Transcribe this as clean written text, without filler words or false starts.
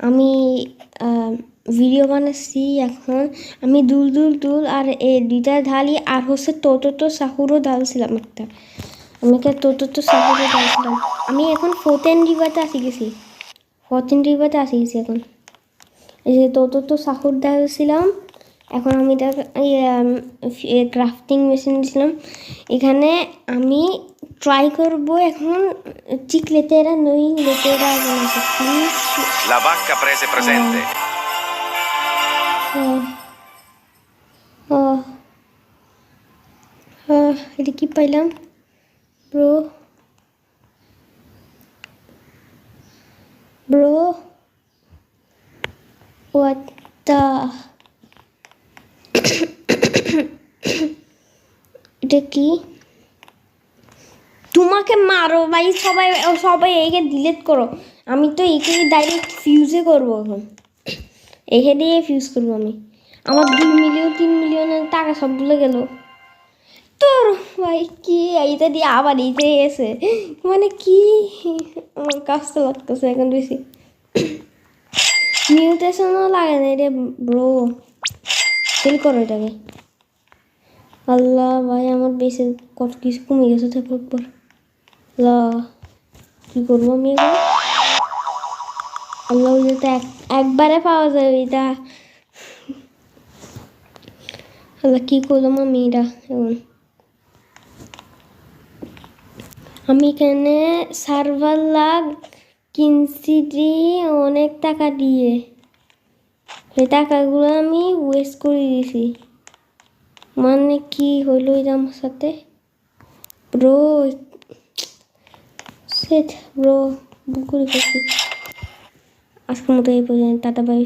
আমি ভিডিও বানাচ্ছি এখন। আমি দুল আর এই দুইটা ঢালি আর হচ্ছে তো সাহুরও ঢালছিলাম একটা। আমি একটা তো সাহুরও ঢালছিলাম। আমি এখন ফোর্থেন রিভারতে আসি গেছি এখন। এই যে তো সাহুর ঢালছিলাম। এখন আমি ক্রাফটিং মেশিন দিয়েছিলাম। এখানে আমি ট্রাই করবো এখন চিকলেতেরা নই লেতেরা বানাতে। La vacca prese presente. এটা কি পাইলাম ব্রো হোয়াট দ্য এটা কি? তোমাকে মারো ভাই, সবাই একে ডিলিট করো। আমি তো একে ডাইরেক্ট ফিউজে করবো এখন। একে দিয়ে ফিউজ করবো আমি। আমার 2 মিলিয়ন 3 মিলিয়নের টাকা সবগুলো গেল। তোর ভাই কি এইটা দিয়ে আবার এইতে এসে মানে কি আমার কাজটা লাগতেছে এখন বেশি। মিউটেশনও লাগে না রে ব্রো, ফিল করো এটাকে। আল্লাহ ভাই আমার বেশি কত কিছু কমে গেছে তারপর পর কি করবো আমি এগুলো? আল্লাহ যেটা একবারে পাওয়া যাবে এটা। আল্লাহ কি করলাম আমি এটা এখন? আমি এখানে সার্ভার লাগ কিনছি অনেক টাকা দিয়ে। এই টাকাগুলো আমি ওয়েস্ট করে দিয়েছি। মানে কি হইলো এটা আমার সাথে ব্রো? সেট ব্রো, বুক করে ফেলছি। আজকের মতো এই পর্যন্ত, টাটা বাই।